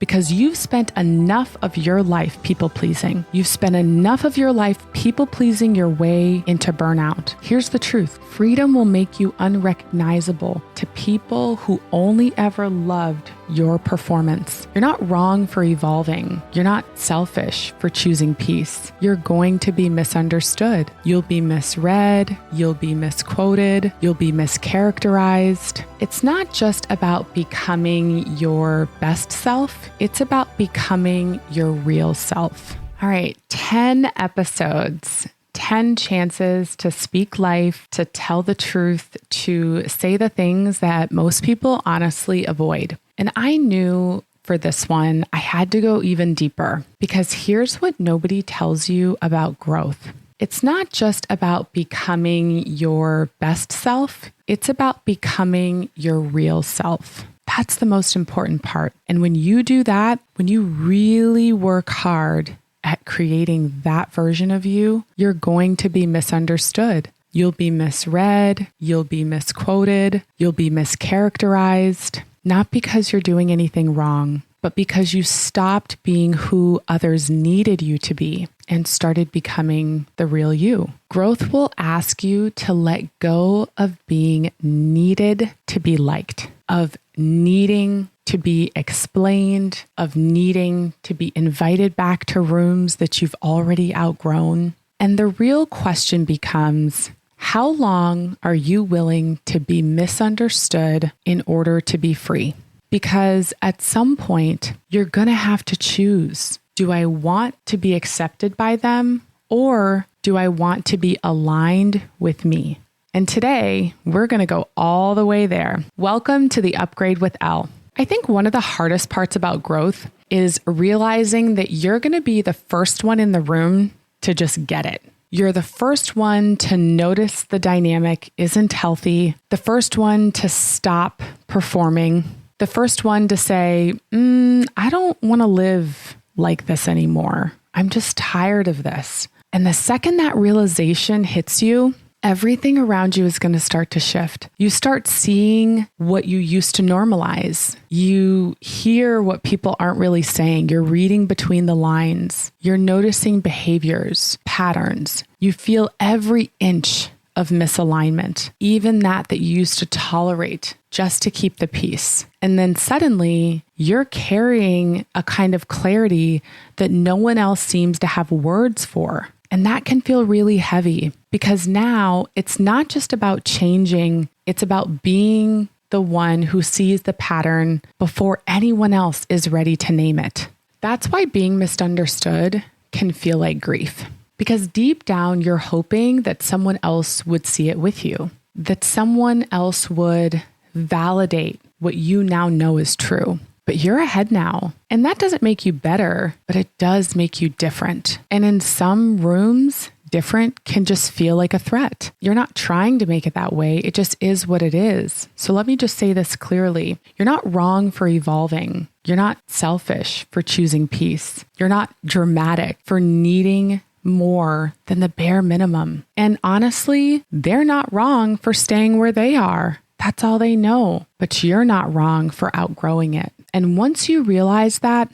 because you've spent enough of your life people-pleasing. You've spent enough of your life people-pleasing your way into burnout. Here's the truth. Freedom will make you unrecognizable to people who only ever loved your performance. You're not wrong for evolving. You're not selfish for choosing peace. You're going to be misunderstood. You'll be misread. You'll be misquoted. You'll be mischaracterized. It's not just about becoming your best self. It's about becoming your real self. All right, 10 episodes. 10 chances to speak life, to tell the truth, to say the things that most people honestly avoid. And I knew for this one, I had to go even deeper, because here's what nobody tells you about growth. It's not just about becoming your best self. It's about becoming your real self. That's the most important part. And when you do that, when you really work hard at creating that version of you, you're going to be misunderstood. You'll be misread. You'll be misquoted. You'll be mischaracterized. Not because you're doing anything wrong, but because you stopped being who others needed you to be and started becoming the real you. Growth will ask you to let go of being needed to be liked, of needing to be explained, of needing to be invited back to rooms that you've already outgrown. And the real question becomes, how long are you willing to be misunderstood in order to be free? Because at some point, you're going to have to choose. Do I want to be accepted by them, or do I want to be aligned with me? And today, we're going to go all the way there. Welcome to the Upgrade with Elle. I think one of the hardest parts about growth is realizing that you're going to be the first one in the room to just get it. You're the first one to notice the dynamic isn't healthy, the first one to stop performing, the first one to say, I don't want to live like this anymore. I'm just tired of this. And the second that realization hits you, everything around you is going to start to shift. You start seeing what you used to normalize. You hear what people aren't really saying. You're reading between the lines. You're noticing behaviors, patterns. You feel every inch of misalignment, even that you used to tolerate just to keep the peace. And then suddenly you're carrying a kind of clarity that no one else seems to have words for. And that can feel really heavy, because now it's not just about changing, it's about being the one who sees the pattern before anyone else is ready to name it. That's why being misunderstood can feel like grief, because deep down you're hoping that someone else would see it with you, that someone else would validate what you now know is true. But you're ahead now. And that doesn't make you better, but it does make you different. And in some rooms, different can just feel like a threat. You're not trying to make it that way. It just is what it is. So let me just say this clearly. You're not wrong for evolving. You're not selfish for choosing peace. You're not dramatic for needing more than the bare minimum. And honestly, they're not wrong for staying where they are. That's all they know. But you're not wrong for outgrowing it. And once you realize that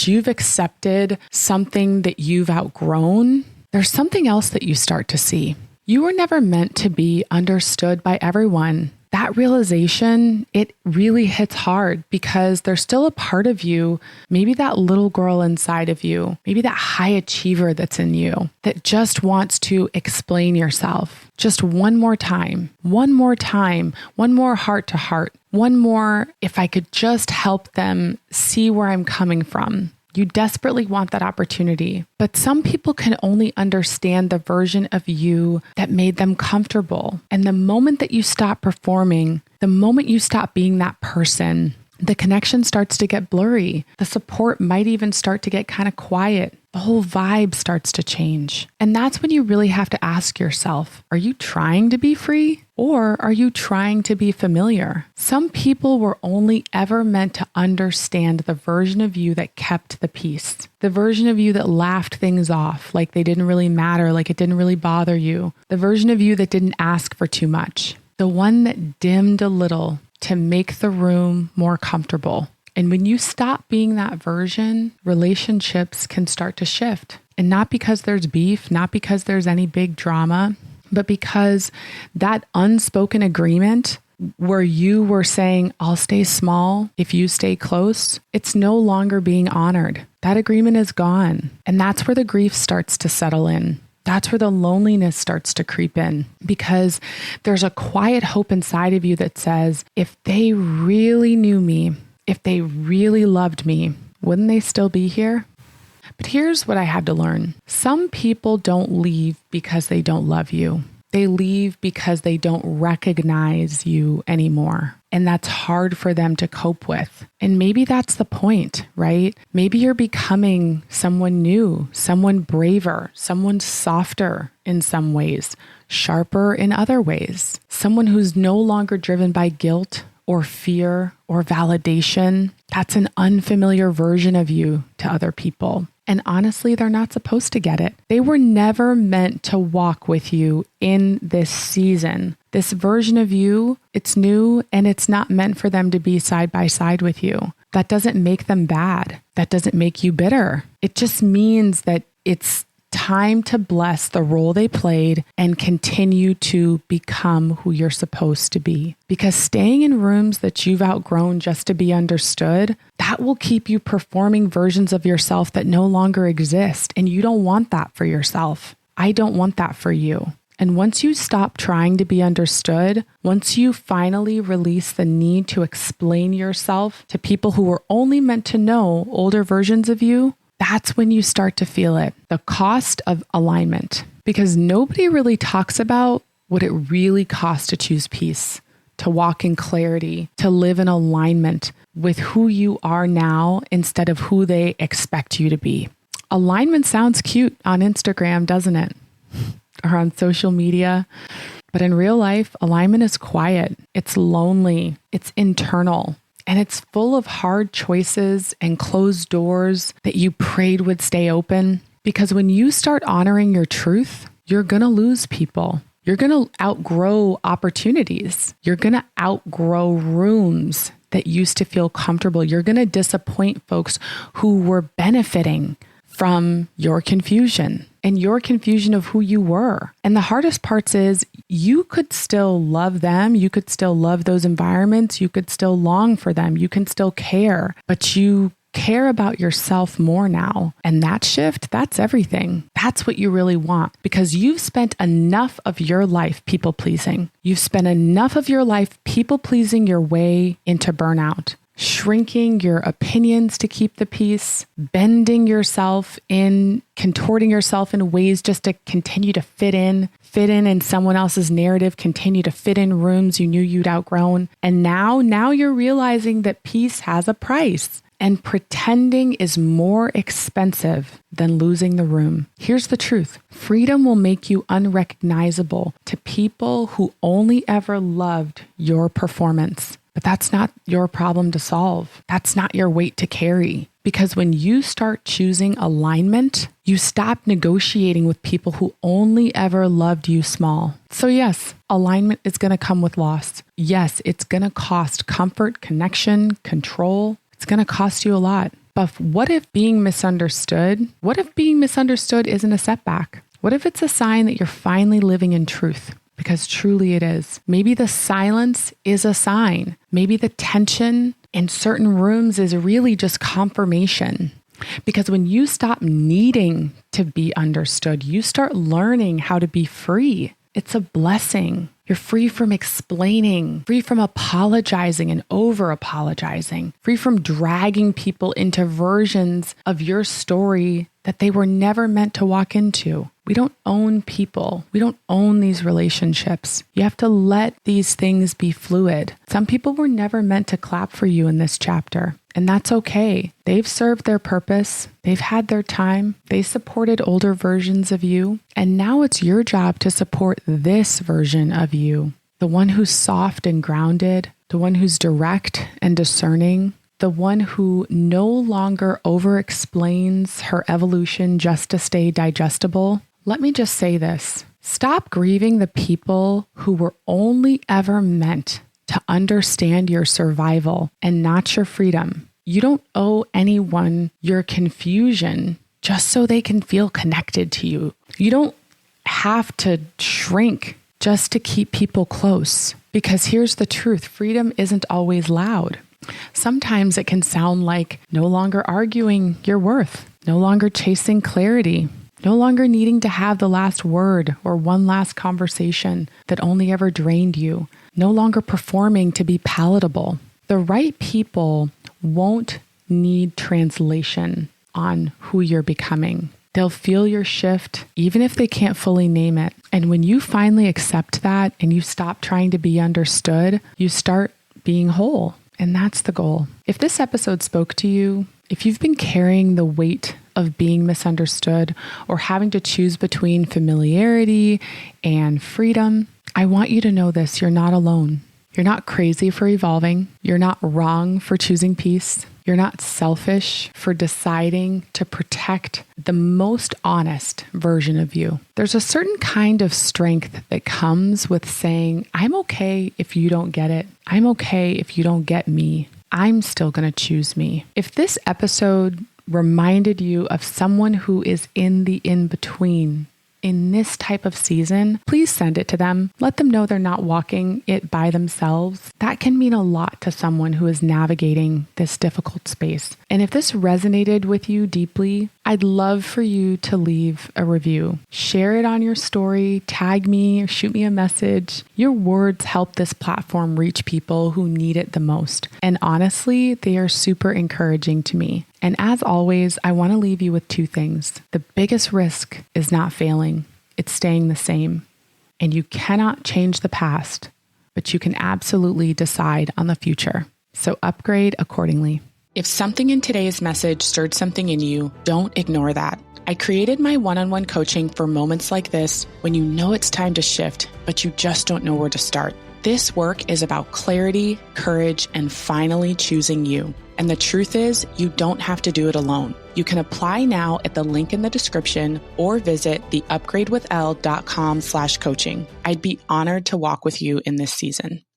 you've accepted something that you've outgrown, there's something else that you start to see. You were never meant to be understood by everyone. That realization, it really hits hard, because there's still a part of you, maybe that little girl inside of you, maybe that high achiever that's in you, that just wants to explain yourself just one more time, one more heart to heart, one more, if I could just help them see where I'm coming from. You desperately want that opportunity, but some people can only understand the version of you that made them comfortable. And the moment that you stop performing, the moment you stop being that person, the connection starts to get blurry. The support might even start to get kind of quiet. The whole vibe starts to change. And that's when you really have to ask yourself, are you trying to be free, or are you trying to be familiar? Some people were only ever meant to understand the version of you that kept the peace, the version of you that laughed things off like they didn't really matter, like it didn't really bother you, the version of you that didn't ask for too much, the one that dimmed a little to make the room more comfortable. And when you stop being that version, relationships can start to shift. And not because there's beef, not because there's any big drama, but because that unspoken agreement where you were saying, I'll stay small if you stay close, it's no longer being honored. That agreement is gone. And that's where the grief starts to settle in. That's where the loneliness starts to creep in, because there's a quiet hope inside of you that says, if they really knew me, if they really loved me, wouldn't they still be here? But here's what I had to learn. Some people don't leave because they don't love you. They leave because they don't recognize you anymore. And that's hard for them to cope with. And maybe that's the point, right? Maybe you're becoming someone new, someone braver, someone softer in some ways, sharper in other ways, someone who's no longer driven by guilt or fear or validation. That's an unfamiliar version of you to other people. And honestly, they're not supposed to get it. They were never meant to walk with you in this season. This version of you, it's new and it's not meant for them to be side by side with you. That doesn't make them bad. That doesn't make you bitter. It just means that it's time to bless the role they played and continue to become who you're supposed to be. Because staying in rooms that you've outgrown just to be understood, that will keep you performing versions of yourself that no longer exist. And you don't want that for yourself. I don't want that for you. And once you stop trying to be understood, once you finally release the need to explain yourself to people who were only meant to know older versions of you, that's when you start to feel it, the cost of alignment. Because nobody really talks about what it really costs to choose peace, to walk in clarity, to live in alignment with who you are now instead of who they expect you to be. Alignment sounds cute on Instagram, doesn't it? Or on social media. But in real life, alignment is quiet. It's lonely. It's internal. And it's full of hard choices and closed doors that you prayed would stay open. Because when you start honoring your truth, you're going to lose people. You're going to outgrow opportunities. You're going to outgrow rooms that used to feel comfortable. You're going to disappoint folks who were benefiting from your confusion and your confusion of who you were. And the hardest parts is you could still love them. You could still love those environments. You could still long for them. You can still care, but you care about yourself more now. And that shift, that's everything. That's what you really want, because you've spent enough of your life people pleasing. You've spent enough of your life people pleasing your way into burnout. Shrinking your opinions to keep the peace, bending yourself in, contorting yourself in ways just to continue to fit in someone else's narrative, continue to fit in rooms you knew you'd outgrown. And now you're realizing that peace has a price, and pretending is more expensive than losing the room. Here's the truth. Freedom will make you unrecognizable to people who only ever loved your performance. But that's not your problem to solve. That's not your weight to carry. Because when you start choosing alignment, you stop negotiating with people who only ever loved you small. So yes, alignment is going to come with loss. Yes, it's going to cost comfort, connection, control. It's going to cost you a lot. But what if being misunderstood isn't a setback? What if it's a sign that you're finally living in truth? Because truly it is. Maybe the silence is a sign. Maybe the tension in certain rooms is really just confirmation. Because when you stop needing to be understood, you start learning how to be free. It's a blessing. You're free from explaining, free from apologizing and over apologizing, free from dragging people into versions of your story that they were never meant to walk into. We don't own people. We don't own these relationships. You have to let these things be fluid. Some people were never meant to clap for you in this chapter, and that's okay. They've served their purpose. They've had their time. They supported older versions of you, and now it's your job to support this version of you, the one who's soft and grounded, the one who's direct and discerning, the one who no longer over-explains her evolution just to stay digestible. Let me just say this. Stop grieving the people who were only ever meant to understand your survival and not your freedom. You don't owe anyone your confusion just so they can feel connected to you. You don't have to shrink just to keep people close. Because here's the truth, freedom isn't always loud. Sometimes it can sound like no longer arguing your worth, no longer chasing clarity, no longer needing to have the last word or one last conversation that only ever drained you, no longer performing to be palatable. The right people won't need translation on who you're becoming. They'll feel your shift, even if they can't fully name it. And when you finally accept that and you stop trying to be understood, you start being whole. And that's the goal. If this episode spoke to you, if you've been carrying the weight of being misunderstood or having to choose between familiarity and freedom, I want you to know this: you're not alone. You're not crazy for evolving. You're not wrong for choosing peace. You're not selfish for deciding to protect the most honest version of you. There's a certain kind of strength that comes with saying, I'm okay if you don't get it. I'm okay if you don't get me. I'm still going to choose me. If this episode reminded you of someone who is in the in-between, in this type of season, please send it to them. Let them know they're not walking it by themselves. That can mean a lot to someone who is navigating this difficult space. And if this resonated with you deeply, I'd love for you to leave a review. Share it on your story, tag me, or shoot me a message. Your words help this platform reach people who need it the most. And honestly, they are super encouraging to me. And as always, I want to leave you with two things. The biggest risk is not failing. It's staying the same. And you cannot change the past, but you can absolutely decide on the future. So upgrade accordingly. If something in today's message stirred something in you, don't ignore that. I created my one-on-one coaching for moments like this when you know it's time to shift, but you just don't know where to start. This work is about clarity, courage, and finally choosing you. And the truth is, you don't have to do it alone. You can apply now at the link in the description or visit theupgradewithL.com/coaching. I'd be honored to walk with you in this season.